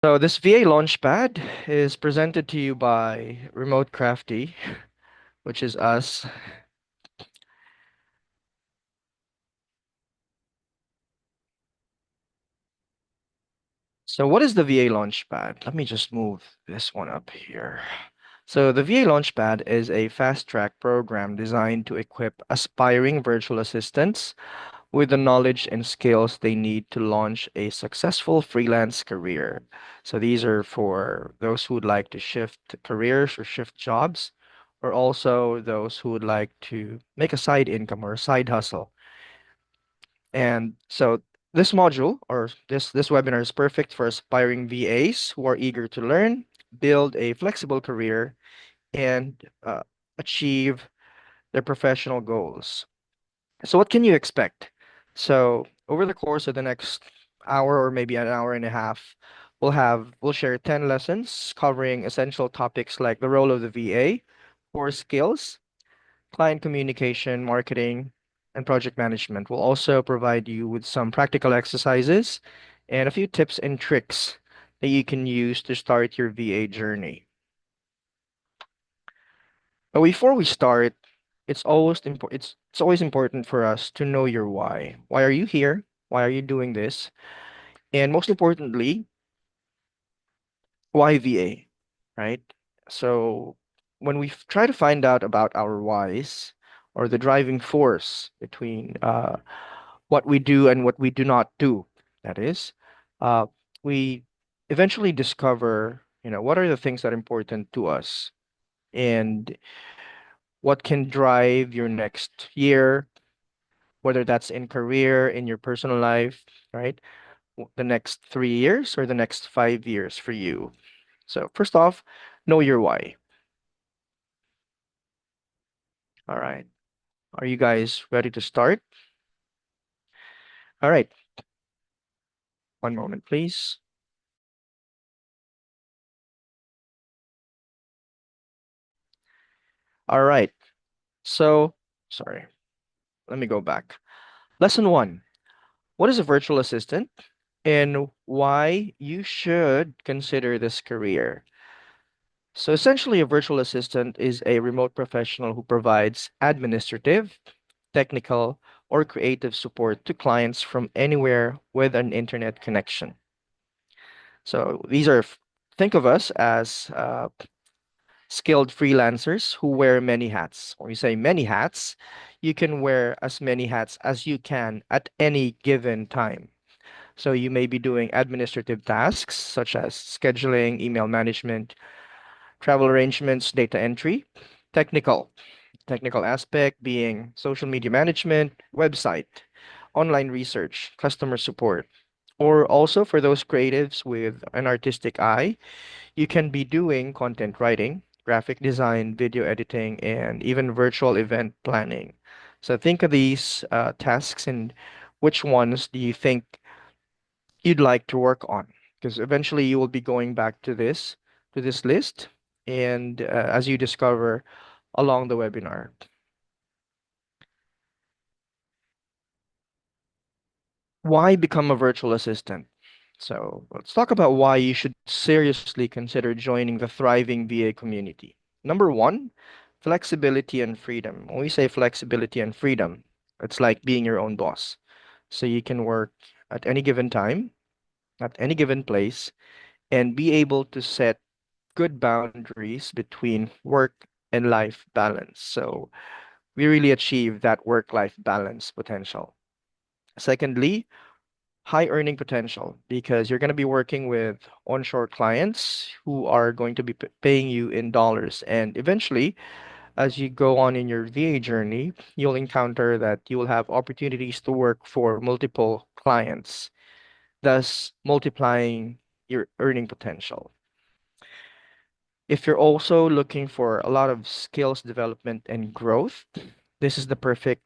So this VA Launchpad is presented to you by Remote Crafty, which is us. So what is the VA Launchpad? Let me just move this one up here. So the VA Launchpad is a fast-track program designed to equip aspiring virtual assistants with the knowledge and skills they need to launch a successful freelance career. So these are for those who would like to shift careers or shift jobs, or also those who would like to make a side income or a side hustle. And so this module or this webinar is perfect for aspiring VAs who are eager to learn, build a flexible career, and achieve their professional goals. So what can you expect? So over the course of the next hour or maybe an hour and a half, we'll share 10 lessons covering essential topics like the role of the VA, core skills, client communication, marketing, and project management. We'll also provide you with some practical exercises and a few tips and tricks that you can use to start your VA journey. But before we start, it's always important for us to know your why. Why are you here? Why are you doing this? And most importantly, why VA, right? So when we try to find out about our whys or the driving force between what we do and what we do not do, that is, uh, we eventually discover, what are the things that are important to us and what can drive your next year, whether that's in career, in your personal life, right? The next 3 years or the next 5 years for you. So first off, know your why. All right. Are you guys ready to start? All right. One moment, please. All right. So, sorry. Let me go back. Lesson one. What is a virtual assistant and why you should consider this career? So essentially, a virtual assistant is a remote professional who provides administrative, technical, or creative support to clients from anywhere with an internet connection. So think of us as skilled freelancers who wear many hats. When we say many hats, you can wear as many hats as you can at any given time. So you may be doing administrative tasks such as scheduling, email management, travel arrangements, data entry, technical. Technical aspect being social media management, website, online research, customer support. Or also for those creatives with an artistic eye, you can be doing content writing, graphic design, video editing, and even virtual event planning. So think of these tasks and which ones do you think you'd like to work on? Because eventually you will be going back to this list, and as you discover along the webinar. Why become a virtual assistant? So let's talk about why you should seriously consider joining the thriving VA community. Number one, flexibility and freedom. When we say flexibility and freedom, it's like being your own boss. So you can work at any given time, at any given place, and be able to set good boundaries between work and life balance. So we really achieve that work-life balance potential. Secondly, high earning potential because you're going to be working with onshore clients who are going to be paying you in dollars. And eventually, as you go on in your VA journey, you'll encounter that you will have opportunities to work for multiple clients, thus multiplying your earning potential. If you're also looking for a lot of skills development and growth, this is the perfect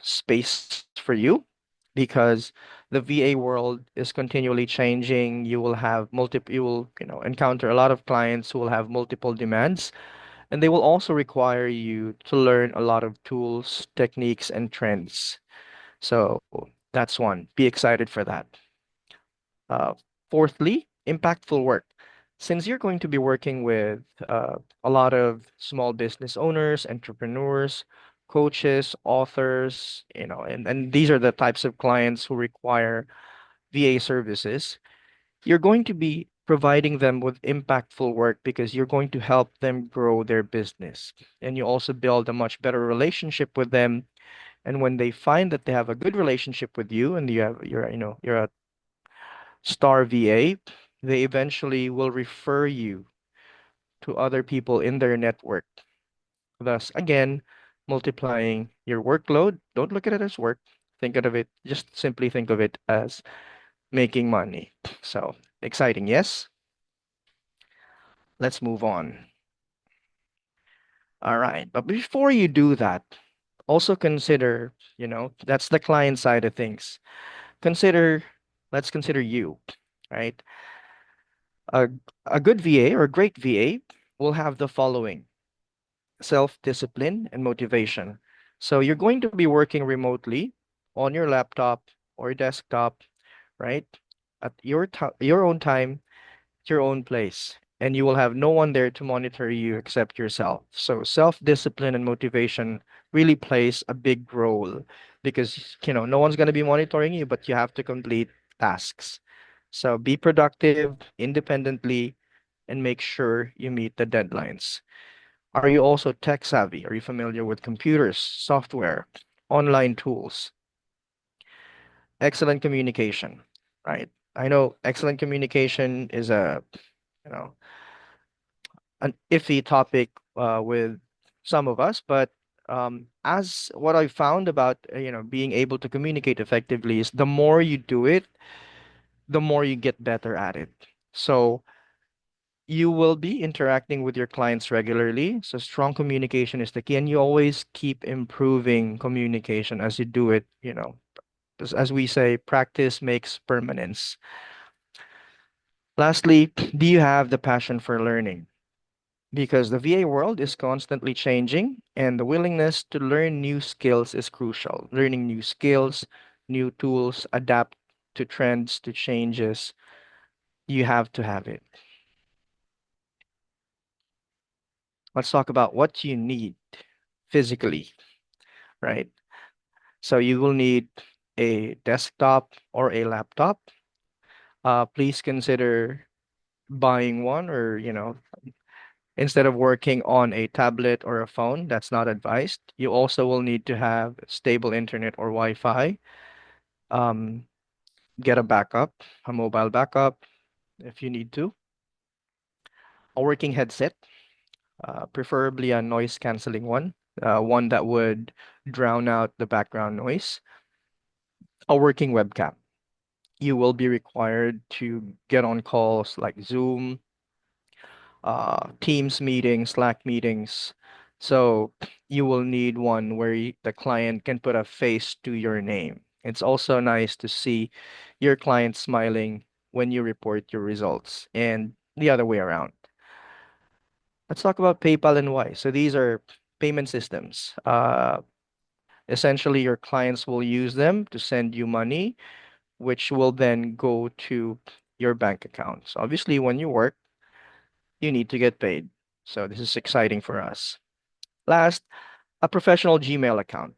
space for you because the VA world is continually changing. You will, encounter a lot of clients who will have multiple demands, and they will also require you to learn a lot of tools, techniques, and trends. So that's one. Be excited for that. Uh, Fourthly, impactful work. Since you're going to be working with a lot of small business owners, entrepreneurs, coaches, authors, and these are the types of clients who require VA services, you're going to be providing them with impactful work because you're going to help them grow their business. And you also build a much better relationship with them. And when they find that they have a good relationship with you and you're a star VA, they eventually will refer you to other people in their network. Thus, again, multiplying your workload. Don't look at it as work. Just simply think of it as making money. So exciting, yes? Let's move on. All right. But before you do that, also consider, that's the client side of things. Consider, let's consider you, right? A, a good VA or a great VA will have the following: self-discipline and motivation. So you're going to be working remotely on your laptop or desktop, right? At your own time, your own place, and you will have no one there to monitor you except yourself. So self-discipline and motivation really plays a big role because, no one's going to be monitoring you, but you have to complete tasks. So be productive independently and make sure you meet the deadlines. Are you also tech savvy? Are you familiar with computers, software, online tools? Excellent communication, right? I know excellent communication is you know, an iffy topic with some of us, but as what I found about being able to communicate effectively is the more you do it, the more you get better at it. So you will be interacting with your clients regularly. So strong communication is the key, and you always keep improving communication as you do it. As we say, practice makes permanence. Lastly, do you have the passion for learning? Because the VA world is constantly changing, and the willingness to learn new skills is crucial. Learning new skills, new tools, adapt to trends, to changes, you have to have it. Let's talk about what you need physically, right? So you will need a desktop or a laptop. Please consider buying one, or, instead of working on a tablet or a phone, that's not advised. You also will need to have stable internet or Wi-Fi. Um, get a backup, a mobile backup if you need to. A working headset, preferably a noise canceling one, one that would drown out the background noise. A working webcam. You will be required to get on calls like Zoom, Teams meetings, Slack meetings. So you will need one where the client can put a face to your name. It's also nice to see your client smiling when you report your results and the other way around. Let's talk about PayPal and Wise. So these are payment systems. Essentially, your clients will use them to send you money, which will then go to your bank account. So obviously, when you work, you need to get paid. So this is exciting for us. Last, a professional Gmail account.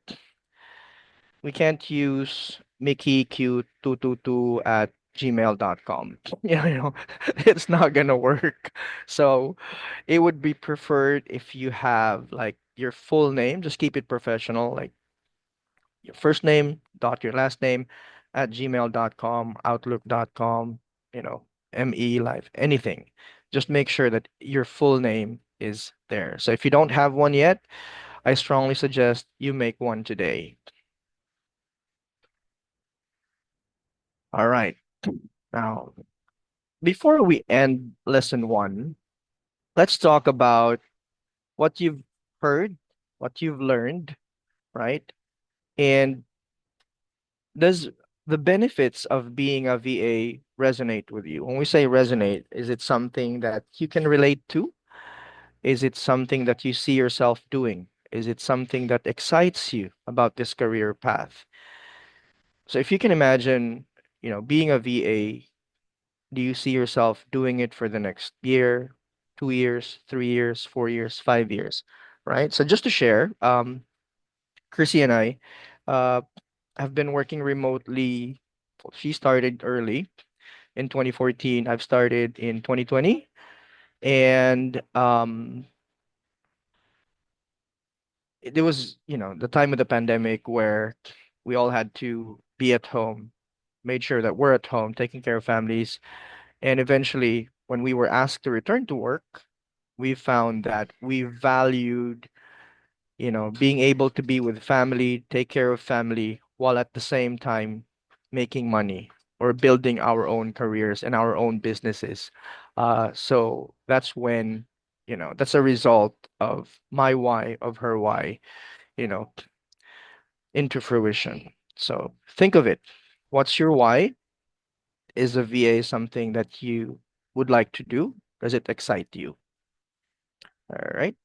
We can't use mickeyq222 at gmail.com. It's not gonna work. So it would be preferred if you have like your full name, just keep it professional, like your first name dot your last name at gmail.com, outlook.com, ME Live, anything. Just make sure that your full name is there. So if you don't have one yet, I strongly suggest you make one today. All right. Now, before we end lesson one, let's talk about what you've heard, what you've learned, right? And does the benefits of being a VA resonate with you? When we say resonate, is it something that you can relate to? Is it something that you see yourself doing? Is it something that excites you about this career path? So if you can imagine, being a VA, Do you see yourself doing it for the next year, 2 years, 3 years, 4 years, 5 years, right? So just to share, Chrissy and I uh, have been working remotely. Well, she started early in 2014. I've started in 2020. And there was, the time of the pandemic where we all had to be at home, made sure that we're at home, taking care of families. And eventually, when we were asked to return to work, we found that we valued, being able to be with family, take care of family, while at the same time making money or building our own careers and our own businesses. So that's when, that's a result of my why, of her why, you know, into fruition. So think of it. What's your why? Is a VA something that you would like to do? Does it excite you? All right.